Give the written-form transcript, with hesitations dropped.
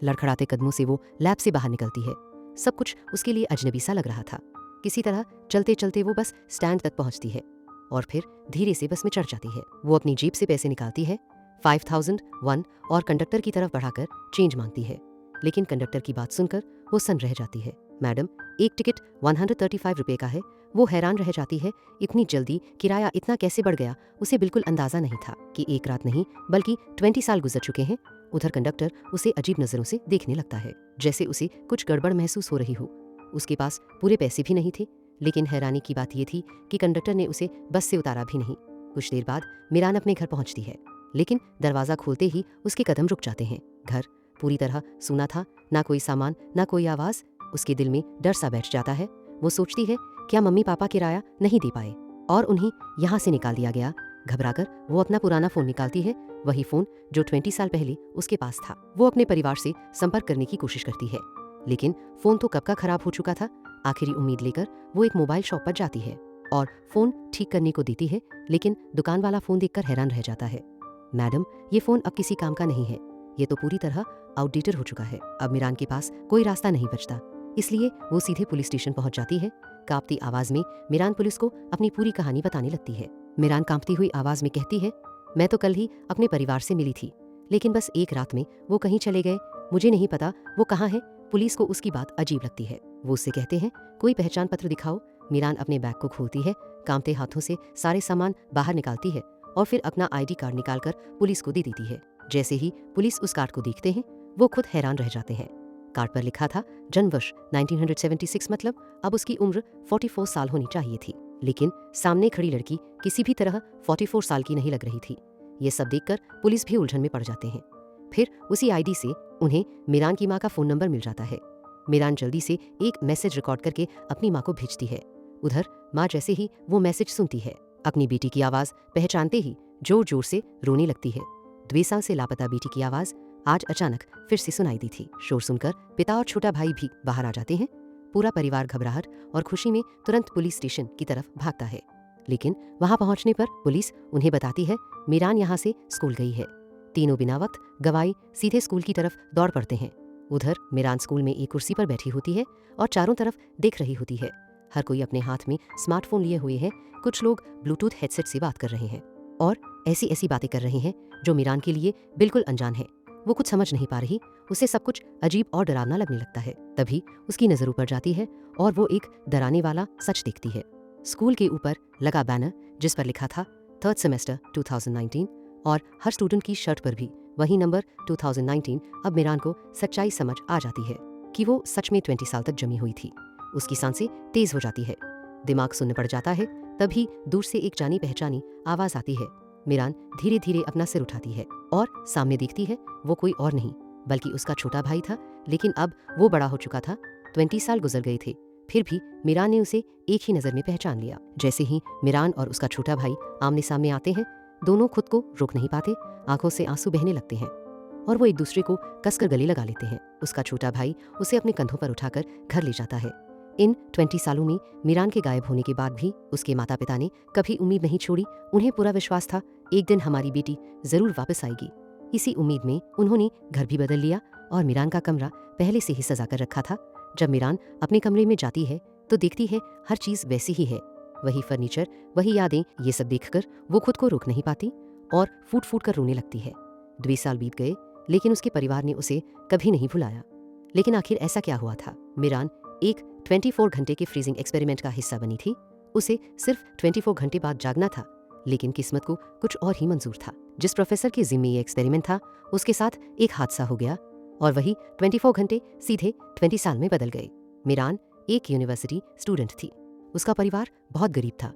लड़खड़ाते कदमों से वो लैब से बाहर निकलती है। सब कुछ उसके लिए अजनबी सा लग रहा था। किसी तरह चलते चलते वो बस स्टैंड तक पहुंचती है और फिर धीरे से बस में चढ़ जाती है। वो अपनी जेब से पैसे निकालती है, 5001, और कंडक्टर की तरफ बढ़ाकर चेंज मांगती है। लेकिन कंडक्टर की बात सुनकर वो सन्न रह जाती है। मैडम, एक टिकट 135 रुपये का है। वो हैरान रह जाती है, इतनी जल्दी किराया इतना कैसे बढ़ गया। उसे बिल्कुल अंदाजा नहीं था कि एक रात नहीं बल्कि 20 साल गुजर चुके हैं। उधर कंडक्टर उसे अजीब नजरों से देखने लगता है, जैसे उसे कुछ गड़बड़ महसूस हो रही हो। उसके पास पूरे पैसे भी नहीं थे, लेकिन हैरानी की बात यह थी कि कंडक्टर ने उसे बस से उतारा भी नहीं। कुछ देर बाद मीरान अपने घर पहुंचती है, लेकिन दरवाज़ा खोलते ही उसके कदम रुक जाते हैं। घर पूरी तरह सूना था, ना कोई सामान, ना कोई आवाज़। उसके दिल में डर सा बैठ जाता है। वो सोचती है, क्या मम्मी पापा किराया नहीं दे पाए और उन्हें यहाँ से निकाल दिया गया। घबराकर वो अपना पुराना फ़ोन निकालती है, वही फ़ोन जो 20 साल पहले उसके पास था। वो अपने परिवार से संपर्क करने की कोशिश करती है, लेकिन फ़ोन तो कब का खराब हो चुका था। आखिरी उम्मीद लेकर वो एक मोबाइल शॉप पर जाती है और फ़ोन ठीक करने को देती है, लेकिन दुकान वाला फ़ोन देखकर हैरान रह जाता है। मैडम, ये फ़ोन अब किसी काम का नहीं है, ये तो पूरी तरह आउटडेटेड हो चुका है। अब मीरान के पास कोई रास्ता नहीं बचता, इसलिए वो सीधे पुलिस स्टेशन पहुंच जाती है। कांपती आवाज़ में मीरान पुलिस को अपनी पूरी कहानी बताने लगती है। मीरान कांपती हुई आवाज़ में कहती है, मैं तो कल ही अपने परिवार से मिली थी, लेकिन बस एक रात में वो कहीं चले गए। मुझे नहीं पता वो कहाँ है। पुलिस को उसकी बात अजीब लगती है। वो उससे कहते हैं, कोई पहचान पत्र दिखाओ। मीरान अपने बैग को खोलती है, कांपते हाथों से सारे सामान बाहर निकालती है और फिर अपना ID कार्ड निकालकर पुलिस को दे देती है। जैसे ही पुलिस उस कार्ड को देखते हैं, वो खुद हैरान रह जाते हैं। कार्ड पर लिखा था जन्म वर्ष 1976, मतलब अब उसकी उम्र 44 साल होनी चाहिए थी, लेकिन सामने खड़ी लड़की किसी भी तरह 44 साल की नहीं लग रही थी। ये सब देखकर पुलिस भी उलझन में पड़ जाते हैं। फिर उसी ID से उन्हें मीरान की माँ का फ़ोन नंबर मिल जाता है। मीरान जल्दी से एक मैसेज रिकॉर्ड करके अपनी माँ को भेजती है। उधर माँ जैसे ही वो मैसेज सुनती है, अपनी बेटी की आवाज़ पहचानते ही जोर जोर से रोने लगती है। 2 साल से लापता बेटी की आवाज़ आज अचानक फिर से सुनाई दी थी। शोर सुनकर पिता और छोटा भाई भी बाहर आ जाते हैं। पूरा परिवार घबराहट और खुशी में तुरंत पुलिस स्टेशन की तरफ भागता है, लेकिन वहां पहुंचने पर पुलिस उन्हें बताती है, मीरान यहाँ से स्कूल गई है। तीनों बिना वक्त गवाए सीधे स्कूल की तरफ दौड़ पड़ते हैं। उधर मीरान स्कूल में एक कुर्सी पर बैठी होती है और चारों तरफ देख रही होती है। हर कोई अपने हाथ में स्मार्टफोन लिए हुए है। कुछ लोग ब्लूटूथ हेडसेट से बात कर रहे हैं और ऐसी ऐसी बातें कर रहे हैं जो मीरान के लिए बिल्कुल अनजान है। वो कुछ समझ नहीं पा रही, उसे सब कुछ अजीब और डरावना लगने लगता है। तभी उसकी नज़र ऊपर जाती है और वो एक डराने वाला सच देखती है। स्कूल के ऊपर लगा बैनर जिस पर लिखा था 3rd सेमेस्टर 2019, और हर स्टूडेंट की शर्ट पर भी वही नंबर 2019। अब मीरान को सच्चाई समझ आ जाती है कि वो सच में 20 साल तक जमी हुई थी। उसकी सांसें तेज हो जाती है, दिमाग सुन्न पड़ जाता है। तभी दूर से एक जानी पहचानी आवाज़ आती है। मीरान धीरे धीरे अपना सिर उठाती है और सामने देखती है, वो कोई और नहीं बल्कि उसका छोटा भाई था, लेकिन अब वो बड़ा हो चुका था। 20 साल गुजर गए थे, फिर भी मीरान ने उसे एक ही नज़र में पहचान लिया। जैसे ही मीरान और उसका छोटा भाई आमने सामने आते हैं, दोनों खुद को रोक नहीं पाते, आंखों से आंसू बहने लगते हैं और वो एक दूसरे को कसकर गले लगा लेते हैं। उसका छोटा भाई उसे अपने कंधों पर उठाकर घर ले जाता है। इन 20 सालों में मीरान के गायब होने के बाद भी उसके माता पिता ने कभी उम्मीद नहीं छोड़ी। उन्हें पूरा विश्वास था, एक दिन हमारी बेटी जरूर वापस आएगी। इसी उम्मीद में उन्होंने घर भी बदल लिया और मीरान का कमरा पहले से ही सजा कर रखा था। जब मीरान अपने कमरे में जाती है तो देखती है हर चीज़ वैसी ही है, वही फर्नीचर, वही यादें। ये सब देखकर वो खुद को रोक नहीं पाती और फूट फूट कर रोने लगती है। 2 साल बीत गए, लेकिन उसके परिवार ने उसे कभी नहीं भुलाया। लेकिन आखिर ऐसा क्या हुआ था? मीरान एक 24 घंटे के फ्रीजिंग एक्सपेरिमेंट का हिस्सा बनी थी। उसे सिर्फ 24 घंटे बाद जागना था, लेकिन किस्मत को कुछ और ही मंजूर था। जिस प्रोफेसर के जिम्मे ये एक्सपेरिमेंट था, उसके साथ एक हादसा हो गया और वही 24 घंटे सीधे 20 साल में बदल गए। मीरान एक यूनिवर्सिटी स्टूडेंट थी। उसका परिवार बहुत गरीब था।